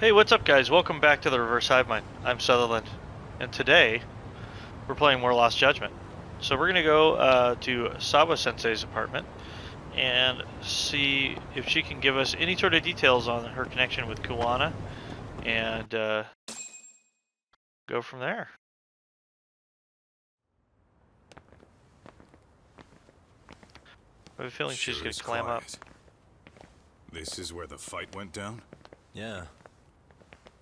Hey, what's up, guys? Welcome back to the Reverse Hive Mind. I'm Sutherland, and today we're playing more Lost Judgment. So we're gonna go to Sawa Sensei's apartment and see if she can give us any sort of details on her connection with Kuwana, and go from there. I have a feeling she's gonna clam up. This is where the fight went down? Yeah.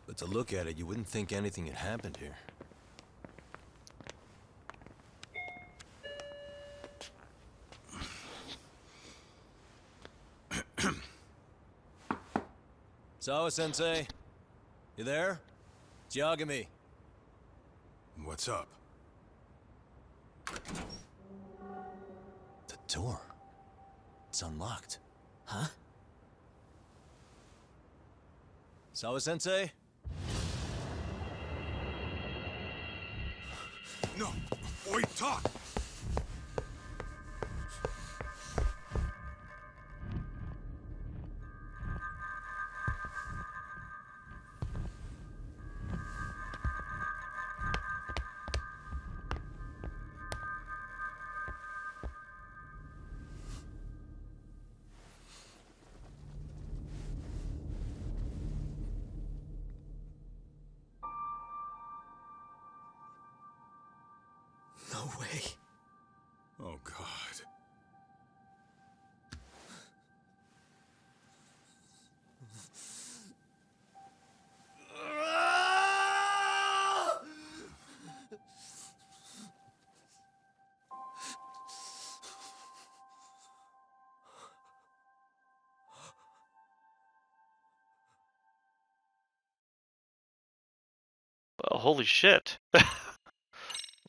But to look at it, you wouldn't think anything had happened here. Sawa-sensei? You there? It's Yagami. What's up? The door. It's unlocked. Huh? Sawa-sensei? No! Wait, talk! No way. Oh, God. Well, holy shit!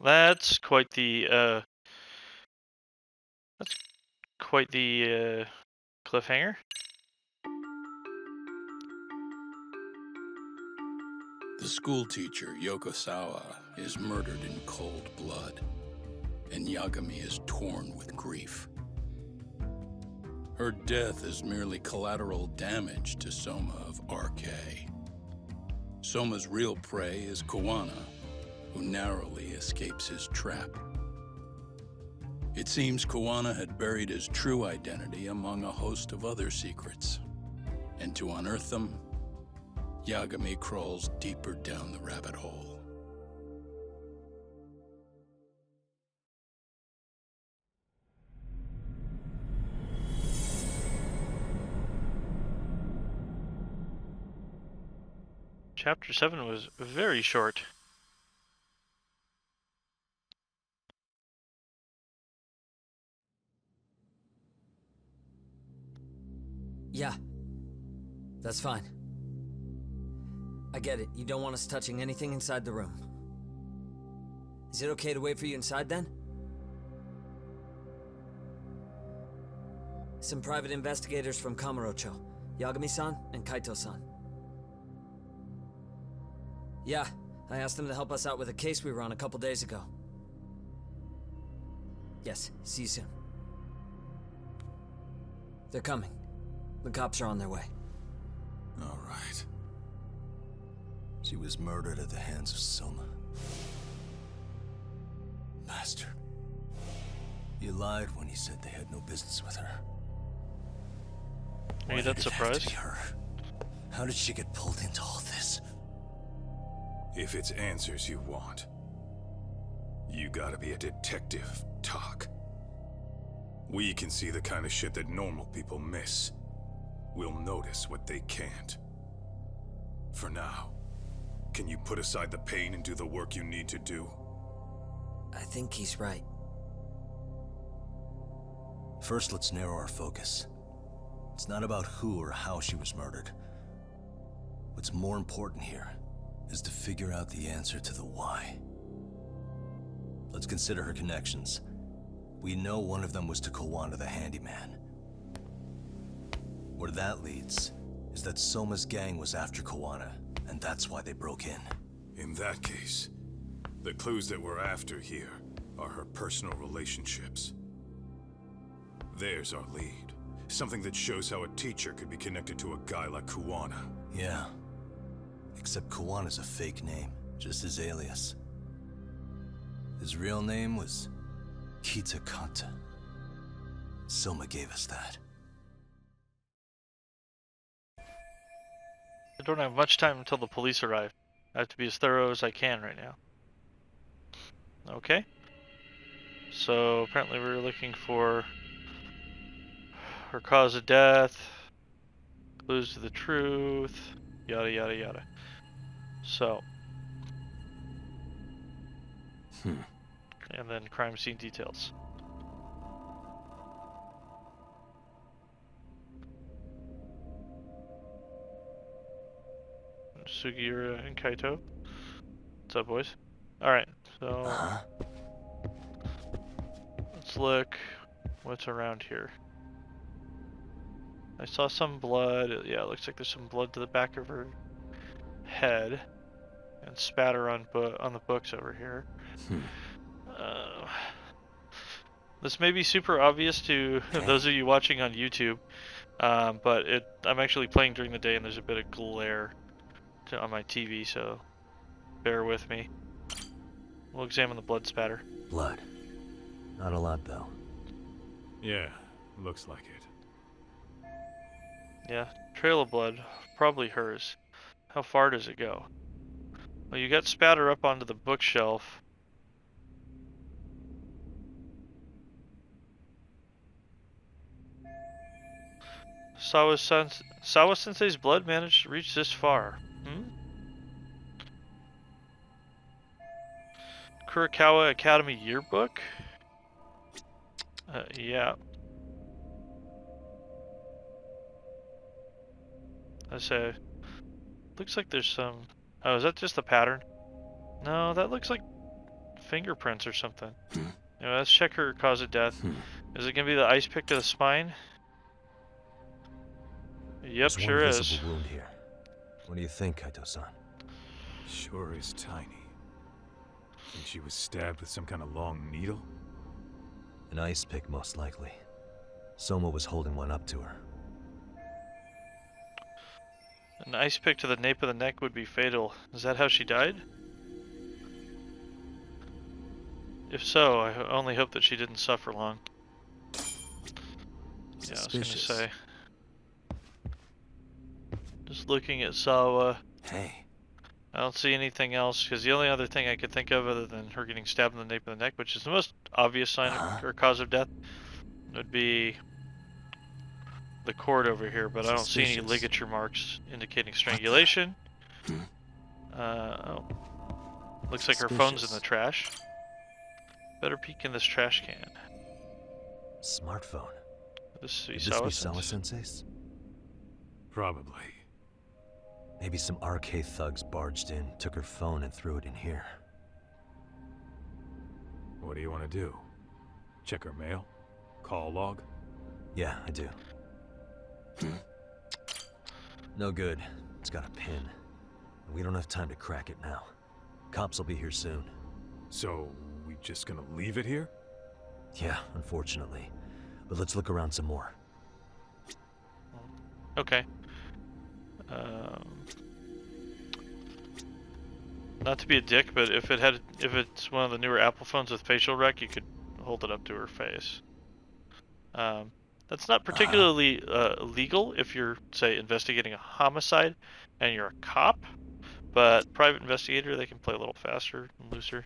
That's quite the cliffhanger. The schoolteacher, Yokosawa, is murdered in cold blood, and Yagami is torn with grief. Her death is merely collateral damage to Soma of RK. Soma's real prey is Kuwana, who narrowly escapes his trap. It seems Kuwana had buried his true identity among a host of other secrets, and to unearth them, Yagami crawls deeper down the rabbit hole. Chapter 7 was very short. Yeah. That's fine. I get it. You don't want us touching anything inside the room. Is it okay to wait for you inside then? Some private investigators from Kamurocho. Yagami-san and Kaito-san. Yeah, I asked them to help us out with a case we were on a couple days ago. Yes, see you soon. They're coming. The cops are on their way. All right. She was murdered at the hands of Soma. Bastard. He lied when he said they had no business with her. Are you Why that did it have to surprised? be her? How did she get pulled into all this? If it's answers you want, you gotta be a detective, Talk. We can see the kind of shit that normal people miss. We'll notice what they can't. For now, can you put aside the pain and do the work you need to do? I think he's right. First, let's narrow our focus. It's not about who or how she was murdered. What's more important here is to figure out the answer to the why. Let's consider her connections. We know one of them was to Kuwana the handyman. Where that leads is that Soma's gang was after Kuwana, and that's why they broke in. In that case, the clues that we're after here are her personal relationships. There's our lead. Something that shows how a teacher could be connected to a guy like Kuwana. Yeah. Except Kawan is a fake name, just his alias. His real name was Kitakata. Soma gave us that. I don't have much time until the police arrive. I have to be as thorough as I can right now. Okay. So apparently we're looking for her cause of death, clues to the truth, yada yada yada. So. And then crime scene details. Sugiura and Kaito. What's up, boys? Alright, so let's look what's around here. I saw some blood. Yeah, it looks like there's some blood to the back of her head and spatter on the books over here. This may be super obvious to those of you watching on YouTube, but I'm actually playing during the day and there's a bit of glare on my TV, so bear with me. We'll examine the blood spatter. Blood. Not a lot, though. Yeah, looks like it. Yeah, trail of blood, probably hers. How far does it go? Well, you got spatter up onto the bookshelf. Sawa Sensei's blood managed to reach this far. Kurokawa Academy yearbook? Yeah. I say, looks like there's some. Oh, is that just the pattern? No, that looks like fingerprints or something. Let's check her cause of death. Is it gonna be the ice pick to the spine? Yep, There's sure one is. visible wound here. What do you think, Kaito-san? Sure is tiny. Think she was stabbed with some kind of long needle? An ice pick, most likely. Soma was holding one up to her. An ice pick to the nape of the neck would be fatal. Is that how she died? If so, I only hope that she didn't suffer long. Yeah, I was gonna say. Just looking at Sawa. Hey. I don't see anything else, because the only other thing I could think of other than her getting stabbed in the nape of the neck, which is the most obvious sign of her cause of death, would be the cord over here, but I don't see any ligature marks indicating strangulation. Oh. Looks like her phone's in the trash. Better peek in this trash can. Smartphone. This Could is this be Sawa-sensei's? Probably. Maybe some RK thugs barged in, took her phone and threw it in here. What do you want to do? Check her mail? Call log? Yeah, I do. No good. It's got a pin. We don't have time to crack it now. Cops will be here soon. So, we just gonna leave it here? Yeah, unfortunately. But let's look around some more. Okay. Not to be a dick, but if it's one of the newer Apple phones with facial rec, you could hold it up to her face. That's not particularly legal if you're, say, investigating a homicide and you're a cop, but private investigator, they can play a little faster and looser.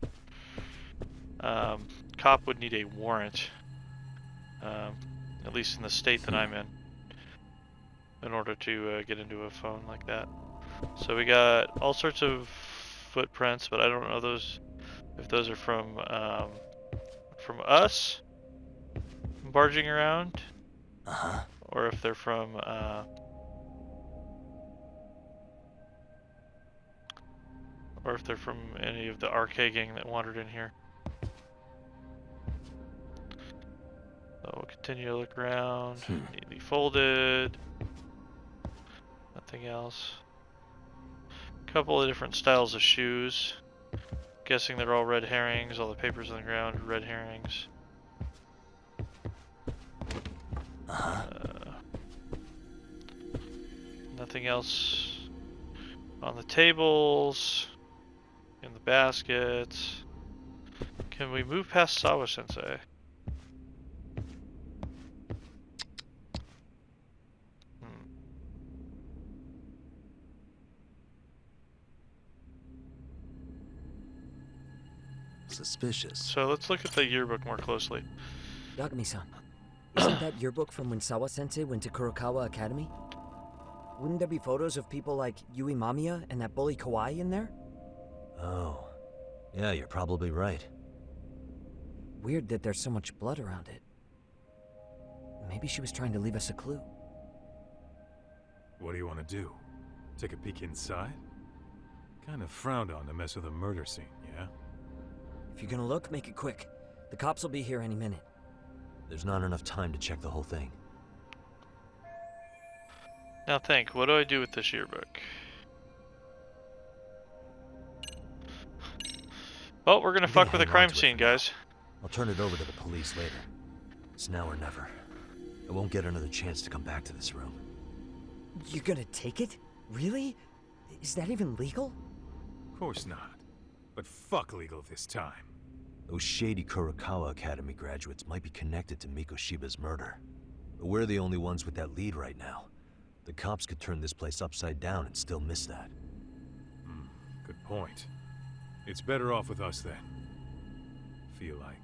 Cop would need a warrant, at least in the state that I'm in order to get into a phone like that. So we got all sorts of footprints, but I don't know if those are from us barging around, or if they're from any of the RK gang that wandered in here. So we'll continue to look around. Neatly folded. Nothing else. Couple of different styles of shoes. Guessing they're all red herrings. All the papers on the ground are red herrings. Nothing else On the tables, in the baskets. Can we move past Sawa-sensei? Suspicious. So let's look at the yearbook more closely. Yagami-san, isn't that yearbook from when Sawa-sensei went to Kurokawa Academy? Wouldn't there be photos of people like Yui Mamiya and that bully Kawaii in there? Oh. Yeah, you're probably right. Weird that there's so much blood around it. Maybe she was trying to leave us a clue. What do you want to do? Take a peek inside? Kind of frowned on to mess with a murder scene, yeah? If you're gonna look, make it quick. The cops will be here any minute. There's not enough time to check the whole thing. Now think, what do I do with this yearbook? Well, we're gonna fuck with a hang on crime to it scene, for now. guys. I'll turn it over to the police later. It's now or never. I won't get another chance to come back to this room. You're gonna take it? Really? Is that even legal? Of course not. But fuck legal this time. Those shady Kurokawa Academy graduates might be connected to Mikoshiba's murder. But we're the only ones with that lead right now. The cops could turn this place upside down and still miss that. Good point. It's better off with us then. Feel like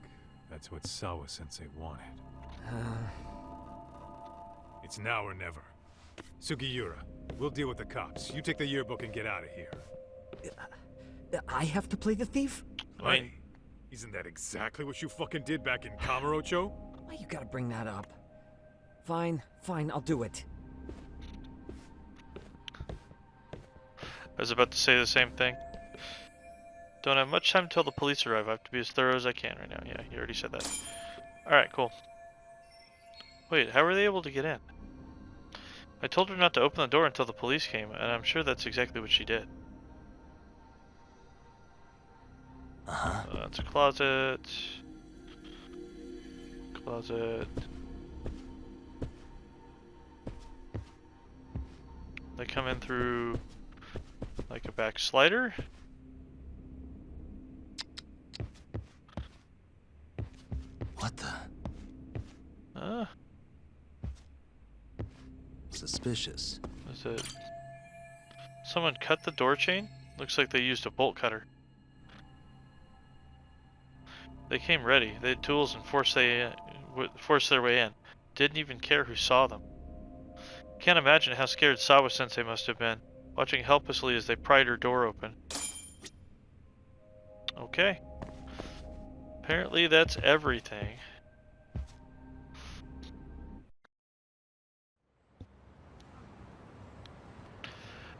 that's what Sawa-sensei wanted. It's now or never. Sugiura, we'll deal with the cops. You take the yearbook and get out of here. I have to play the thief? Wait. Hey, isn't that exactly what you fucking did back in Kamurocho? Why you gotta bring that up? Fine, I'll do it. I was about to say the same thing. Don't have much time until the police arrive. I have to be as thorough as I can right now. Yeah, you already said that. Alright, cool. Wait, how were they able to get in? I told her not to open the door until the police came, and I'm sure that's exactly what she did. That's a closet. Closet. They come in through like a back slider. What the? Suspicious. Is it? Someone cut the door chain? Looks like they used a bolt cutter. They came ready. They had tools and forced their way in. Didn't even care who saw them. Can't imagine how scared Sawa-sensei must have been, watching helplessly as they pried her door open. Okay. Apparently that's everything.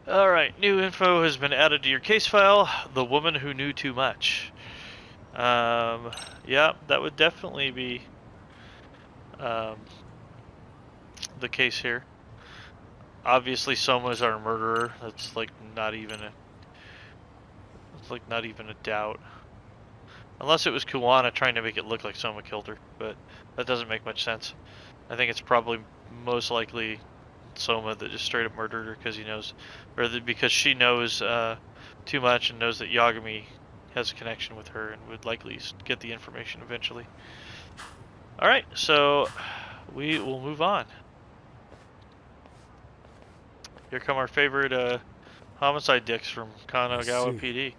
Alright, new info has been added to your case file. The woman who knew too much. Yeah, that would definitely be the case here. Obviously Soma's our murderer. That's like not even a doubt. Unless it was Kuwana trying to make it look like Soma killed her, but that doesn't make much sense. I think it's probably most likely Soma that just straight up murdered her because he knows, or because she knows too much and knows that Yagami has a connection with her and would likely get the information eventually. Alright, so we will move on. Here come our favorite homicide dicks from Kanagawa PD.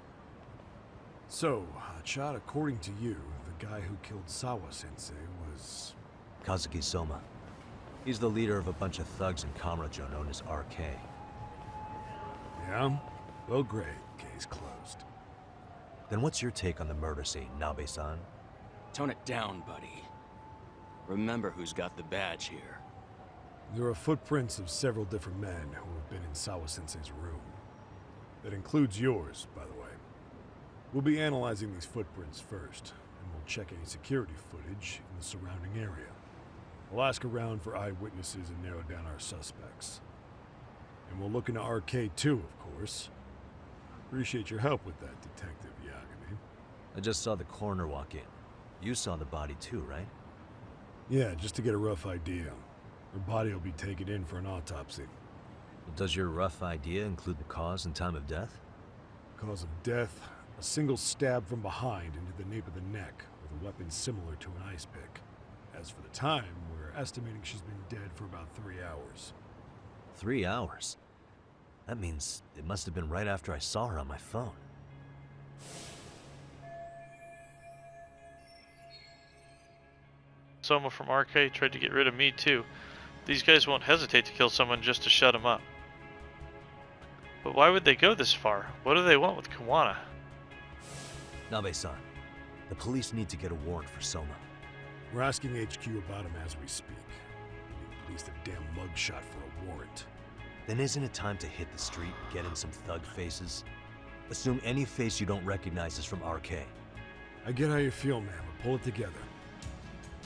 So, Chad, according to you, the guy who killed Sawa-sensei was... Kazuki Soma. He's the leader of a bunch of thugs in Kamurocho known as RK. Yeah? Well, great. Case closed. Then what's your take on the murder scene, Nabe-san? Tone it down, buddy. Remember who's got the badge here. There are footprints of several different men who have been in Sawa-sensei's room. That includes yours, by the way. We'll be analyzing these footprints first, and we'll check any security footage in the surrounding area. We'll ask around for eyewitnesses and narrow down our suspects. And we'll look into RK too, of course. Appreciate your help with that, Detective Yagami. I just saw the coroner walk in. You saw the body too, right? Yeah, just to get a rough idea. Her body will be taken in for an autopsy. Does your rough idea include the cause and time of death? Cause of death, a single stab from behind into the nape of the neck with a weapon similar to an ice pick. As for the time, we're estimating she's been dead for about 3 hours. 3 hours? That means it must have been right after I saw her on my phone. Someone from RK tried to get rid of me too. These guys won't hesitate to kill someone just to shut them up. But why would they go this far? What do they want with Kawana? Nabe-san, the police need to get a warrant for Soma. We're asking HQ about him as we speak. We need at least a damn mugshot for a warrant. Then isn't it time to hit the street, get in some thug faces? Assume any face you don't recognize is from RK. I get how you feel, man, but pull it together.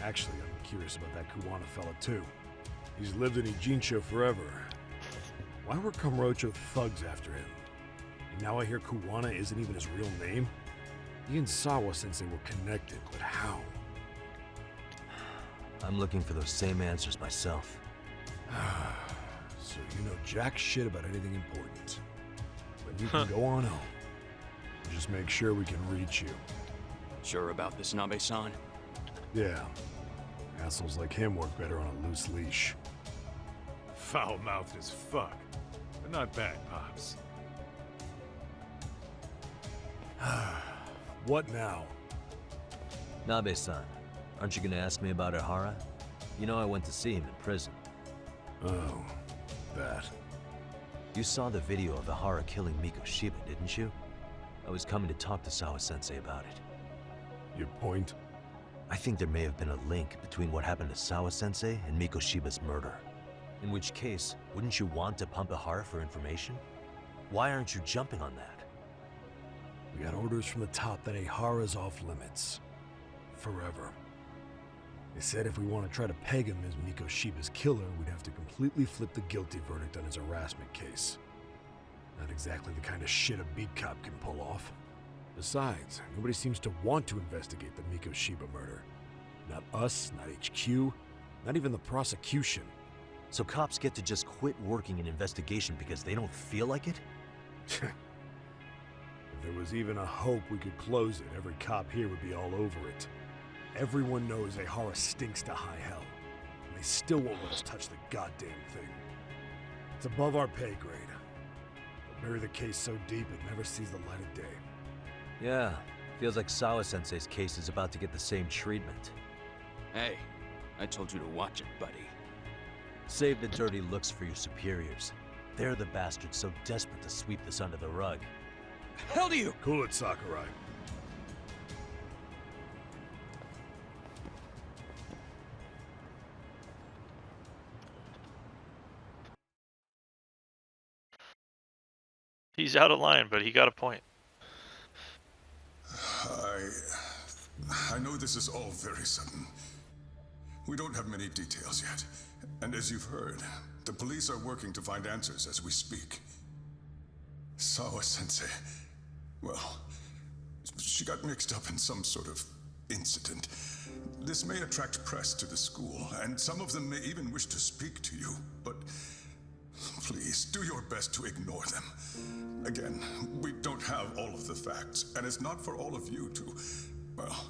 Actually, I'm curious about that Kawana fella, too. He's lived in Ijincho forever. Why were Kamurocho thugs after him? And now I hear Kawana isn't even his real name? He and Sawa-sensei were connected, but how? I'm looking for those same answers myself. So you know jack shit about anything important. But you can go on home. Just make sure we can reach you. Sure about this, Nabe-san? Yeah. Assholes like him work better on a loose leash. Foul-mouthed as fuck. But not bad, Pops. What now? Nabe-san, aren't you gonna ask me about Ihara? You know I went to see him in prison. Oh, that. You saw the video of Ihara killing Miko Shiba, didn't you? I was coming to talk to Sawa-sensei about it. Your point? I think there may have been a link between what happened to Sawa-sensei and Miko Shiba's murder. In which case, wouldn't you want to pump Ihara for information? Why aren't you jumping on that? We got orders from the top that Ihara's off limits. Forever. They said if we want to try to peg him as Miko Shiba's killer, we'd have to completely flip the guilty verdict on his harassment case. Not exactly the kind of shit a beat cop can pull off. Besides, nobody seems to want to investigate the Miko Shiba murder. Not us, not HQ, not even the prosecution. So cops get to just quit working an investigation because they don't feel like it? If there was even a hope we could close it, every cop here would be all over it. Everyone knows Ihara stinks to high hell, and they still won't let us touch the goddamn thing. It's above our pay grade. They'll bury the case so deep it never sees the light of day. Yeah, feels like Sawa-sensei's case is about to get the same treatment. Hey, I told you to watch it, buddy. Save the dirty looks for your superiors. They're the bastards so desperate to sweep this under the rug. Hell do you? Cool it, Sakurai. He's out of line, but he got a point. I know this is all very sudden. We don't have many details yet. And as you've heard, the police are working to find answers as we speak. Sawa-sensei, well, she got mixed up in some sort of incident. This may attract press to the school, and some of them may even wish to speak to you, but please, do your best to ignore them. Again, we don't have all of the facts, and it's not for all of you to, well,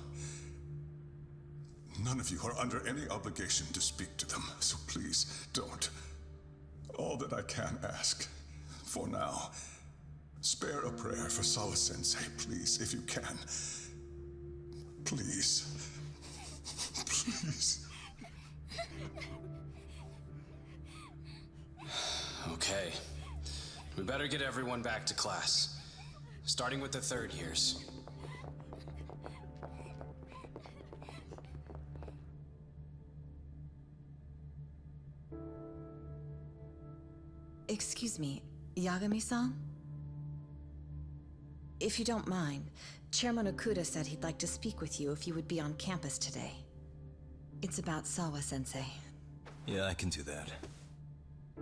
none of you are under any obligation to speak to them, so please, don't. All that I can ask, for now, spare a prayer for Sawa-sensei, please, if you can. Please. Please. Okay. We better get everyone back to class. Starting with the third years. Excuse me, Yagami-san? If you don't mind, Chairman Okuda said he'd like to speak with you if you would be on campus today. It's about Sawa-sensei. Yeah, I can do that.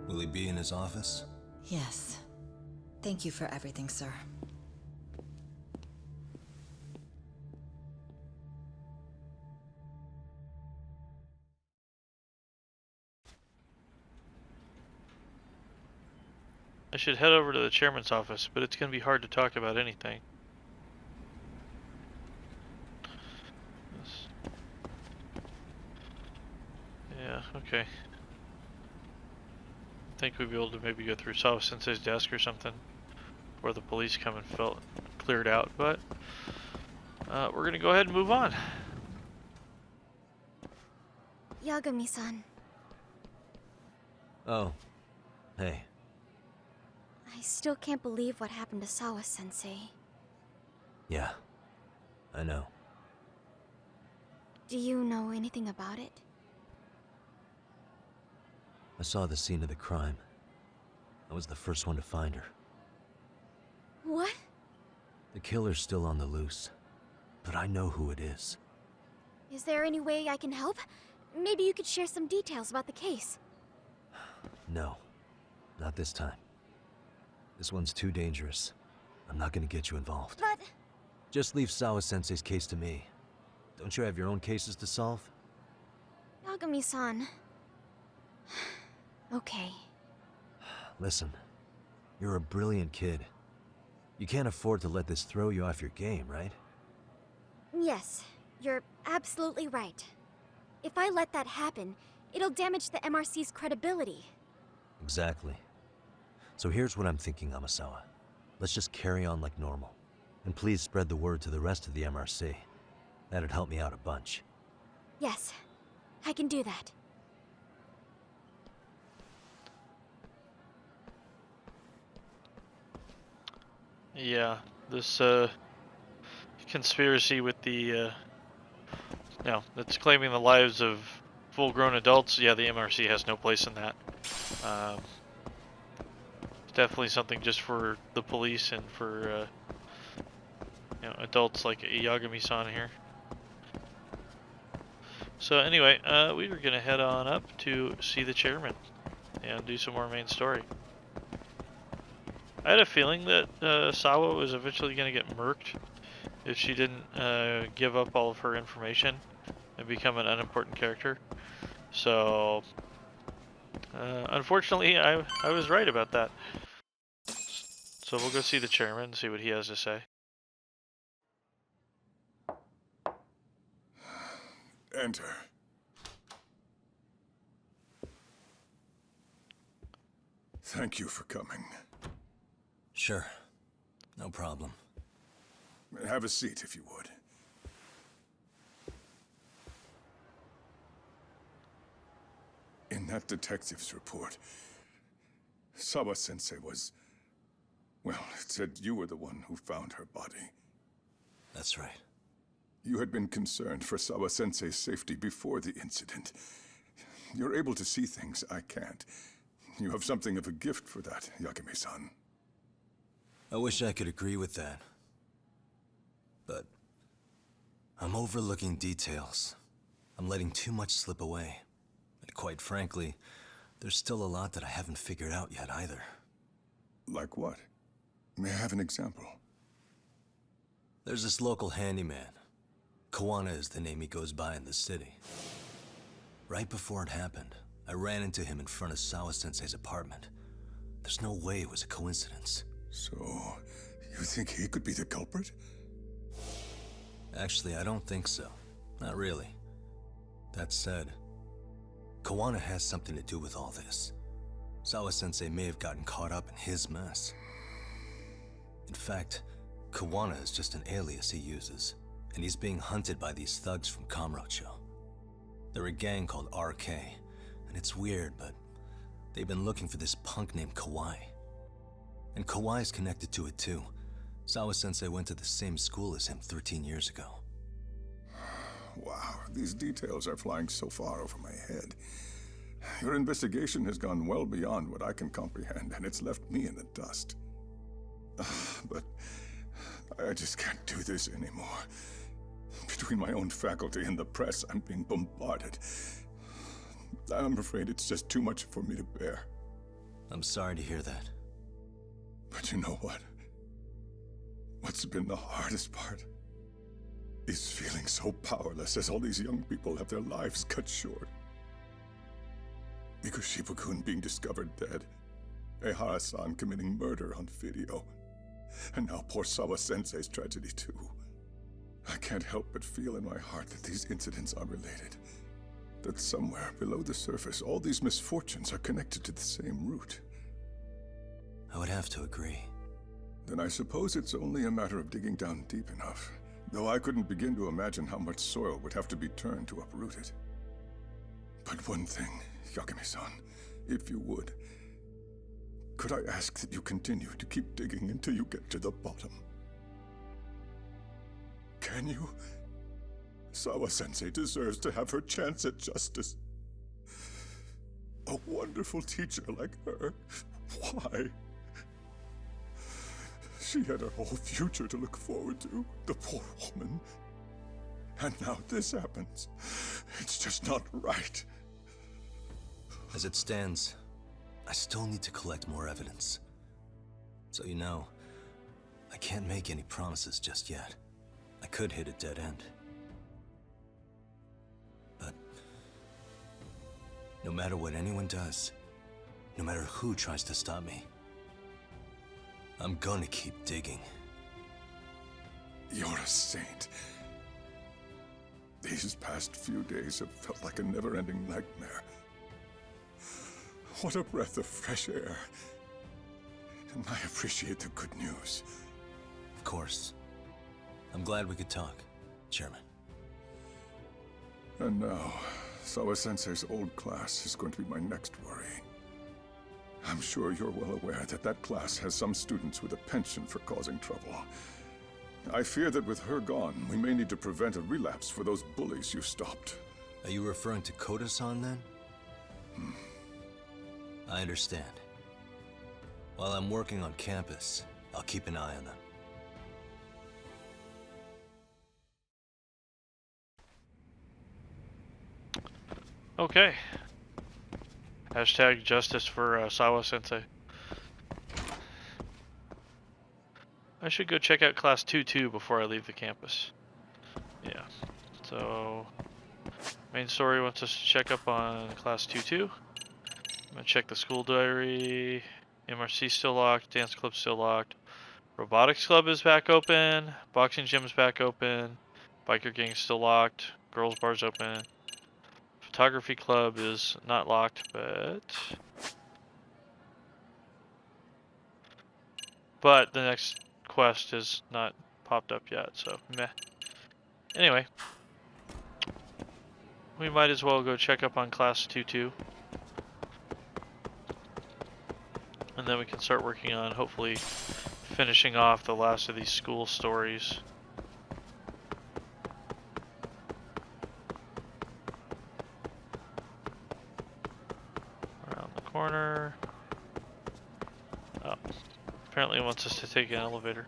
Will he be in his office? Yes. Thank you for everything, sir. I should head over to the chairman's office, but it's going to be hard to talk about anything. Yeah, okay. I think we'd be able to maybe go through Sawa Sensei's desk or something before the police come and clear it out, but we're going to go ahead and move on. Yagami-san, Oh. Hey. I still can't believe what happened to Sawa-sensei. Yeah. I know. Do you know anything about it? I saw the scene of the crime. I was the first one to find her. What? The killer's still on the loose, but I know who it is. Is there any way I can help? Maybe you could share some details about the case. No. Not this time. This one's too dangerous. I'm not gonna get you involved. But... Just leave Sawa-sensei's case to me. Don't you have your own cases to solve? Yagami-san... Okay. Listen, you're a brilliant kid. You can't afford to let this throw you off your game, right? Yes, you're absolutely right. If I let that happen, it'll damage the MRC's credibility. Exactly. So here's what I'm thinking, Amasawa. Let's just carry on like normal. And please spread the word to the rest of the MRC. That'd help me out a bunch. Yes, I can do that. Yeah, this conspiracy with the that's claiming the lives of full-grown adults. Yeah, the MRC has no place in that. It's definitely something just for the police and for adults like Yagami-san here. So anyway, we were gonna head on up to see the chairman and do some more main story. I had a feeling that Sawa was eventually going to get murked if she didn't give up all of her information and become an unimportant character. So, unfortunately, I was right about that. So we'll go see the chairman and see what he has to say. Enter. Thank you for coming. Sure. No problem. Have a seat, if you would. In that detective's report, Sawa-sensei was... Well, it said you were the one who found her body. That's right. You had been concerned for Sawa-sensei's safety before the incident. You're able to see things I can't. You have something of a gift for that, Yagami-san. I wish I could agree with that. But I'm overlooking details. I'm letting too much slip away. And quite frankly, there's still a lot that I haven't figured out yet either. Like what? May I have an example? There's this local handyman. Kawana is the name he goes by in the city. Right before it happened, I ran into him in front of Sawa-sensei's apartment. There's no way it was a coincidence. So, you think he could be the culprit? Actually, I don't think so. Not really. That said, Kawana has something to do with all this. Sawa-sensei may have gotten caught up in his mess. In fact, Kawana is just an alias he uses, and he's being hunted by these thugs from Kamurocho. They're a gang called RK, and it's weird, but they've been looking for this punk named Kawai. And Kawai's connected to it too. Sawa-sensei went to the same school as him 13 years ago. Wow, these details are flying so far over my head. Your investigation has gone well beyond what I can comprehend, and it's left me in the dust. But I just can't do this anymore. Between my own faculty and the press, I'm being bombarded. I'm afraid it's just too much for me to bear. I'm sorry to hear that. But you know what? What's been the hardest part is feeling so powerless as all these young people have their lives cut short. Because Shippuden being discovered dead, Ehara-san committing murder on video. And now poor Sawa-sensei's tragedy too. I can't help but feel in my heart that these incidents are related. That somewhere below the surface, all these misfortunes are connected to the same root. I would have to agree. Then I suppose it's only a matter of digging down deep enough. Though I couldn't begin to imagine how much soil would have to be turned to uproot it. But one thing, Yagami-san, if you would, could I ask that you continue to keep digging until you get to the bottom? Can you? Sawa-sensei deserves to have her chance at justice. A wonderful teacher like her. Why? She had her whole future to look forward to, the poor woman. And now this happens. It's just not right. As it stands, I still need to collect more evidence. So you know, I can't make any promises just yet. I could hit a dead end. But no matter what anyone does, no matter who tries to stop me, I'm gonna keep digging. You're a saint. These past few days have felt like a never-ending nightmare. What a breath of fresh air. And I appreciate the good news. Of course. I'm glad we could talk, Chairman. And now, Sawa-sensei's old class is going to be my next worry. I'm sure you're well aware that that class has some students with a penchant for causing trouble. I fear that with her gone, we may need to prevent a relapse for those bullies you stopped. Are you referring to Koda-san then? I understand. While I'm working on campus, I'll keep an eye on them. Okay. Hashtag justice for Sawa-sensei. I should go check out class 2-2 before I leave the campus. Yeah. So, main story wants us to check up on class 2-2. I'm gonna check the school diary. MRC still locked. Dance club still locked. Robotics club is back open. Boxing gym is back open. Biker gang still locked. Girls bar's open. Photography club is not locked, but the next quest is not popped up yet, so meh. Anyway, we might as well go check up on class 2-2. And then we can start working on hopefully finishing off the last of these school stories. Around the corner. Oh, apparently it wants us to take an elevator.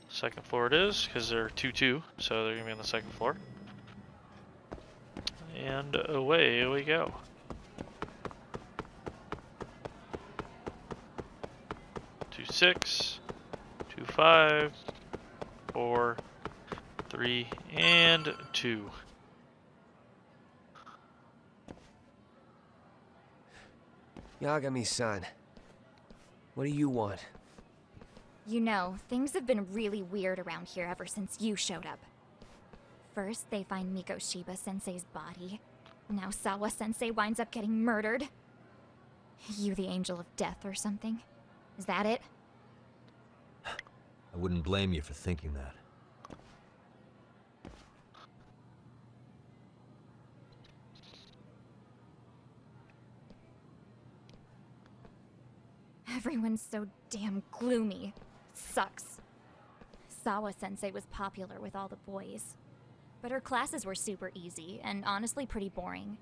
Second floor it is, because they're 2-2, so they're going to be on the second floor. And away we go. Two 6, 2 5, 4, 3, and 2. Yagami-san, what do you want? You know, things have been really weird around here ever since you showed up. First, they find Miko Shiba-sensei's body. Now Sawa-sensei winds up getting murdered. You the angel of death or something? Is that it? I wouldn't blame you for thinking that. Everyone's so damn gloomy. It sucks. Sawa-sensei was popular with all the boys. But her classes were super easy, and honestly pretty boring.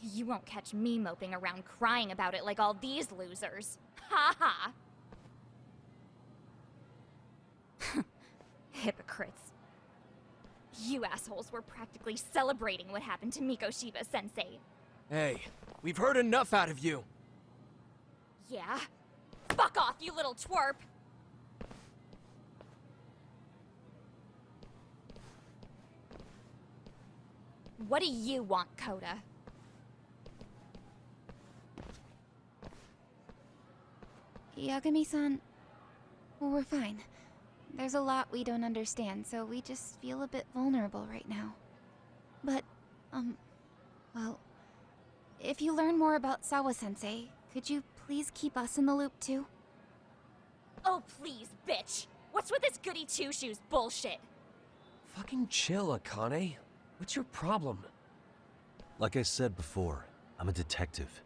You won't catch me moping around crying about it like all these losers. Ha ha! Hypocrites. You assholes were practically celebrating what happened to Miko Shiba-sensei. Hey, we've heard enough out of you. Yeah? Fuck off, you little twerp! What do you want, Coda? Yagami-san, we're fine. There's a lot we don't understand, so we just feel a bit vulnerable right now. But, well, if you learn more about Sawa-sensei, could you please keep us in the loop too? Oh, please, bitch! What's with this goody two-shoes bullshit? Fucking chill, Akane. What's your problem? Like I said before, I'm a detective,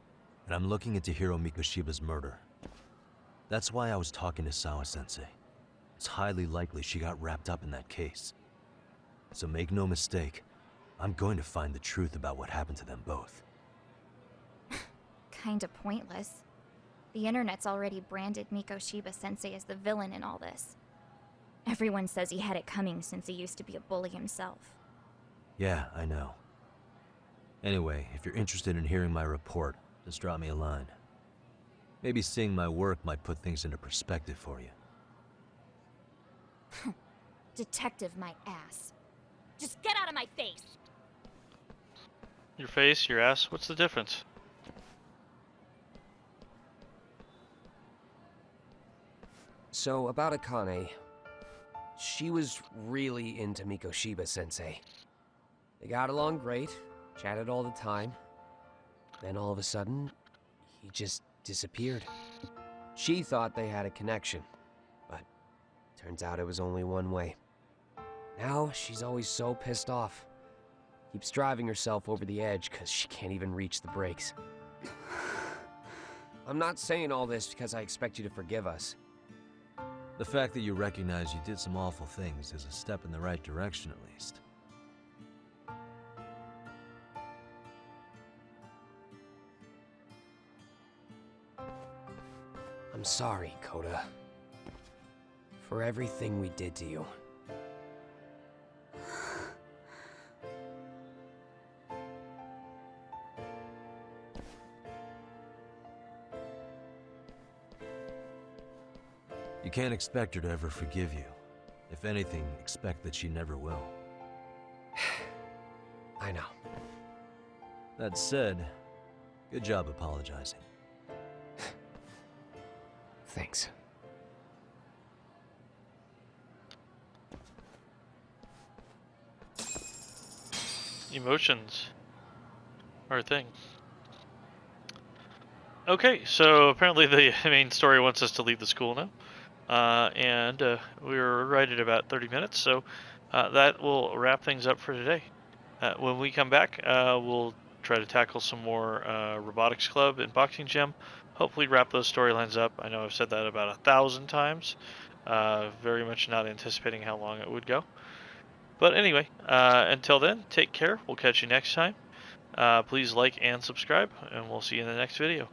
and I'm looking into Hiro Mikoshiba's murder. That's why I was talking to Sawa-sensei. It's highly likely she got wrapped up in that case. So make no mistake, I'm going to find the truth about what happened to them both. Kinda pointless. The internet's already branded Mikoshiba-sensei as the villain in all this. Everyone says he had it coming since he used to be a bully himself. Yeah, I know. Anyway, if you're interested in hearing my report, just drop me a line. Maybe seeing my work might put things into perspective for you. Detective my ass. Just get out of my face! Your face, your ass, what's the difference? So, about Akane. She was really into Mikoshiba-sensei. They got along great, chatted all the time. Then all of a sudden, he just disappeared. She thought they had a connection, but turns out it was only one way. Now, she's always so pissed off. Keeps driving herself over the edge because she can't even reach the brakes. I'm not saying all this because I expect you to forgive us. The fact that you recognize you did some awful things is a step in the right direction, at least. I'm sorry, Koda. For everything we did to you. You can't expect her to ever forgive you. If anything, expect that she never will. I know. That said, good job apologizing. Thanks. Emotions are a thing. Okay, so apparently the main story wants us to leave the school now. And we're right at about 30 minutes, so that will wrap things up for today. When we come back, we'll try to tackle some more robotics club and boxing gym. Hopefully wrap those storylines up. I know I've said that about 1,000 times. Very much not anticipating how long it would go. But anyway, until then, take care. We'll catch you next time. Please like and subscribe, and we'll see you in the next video.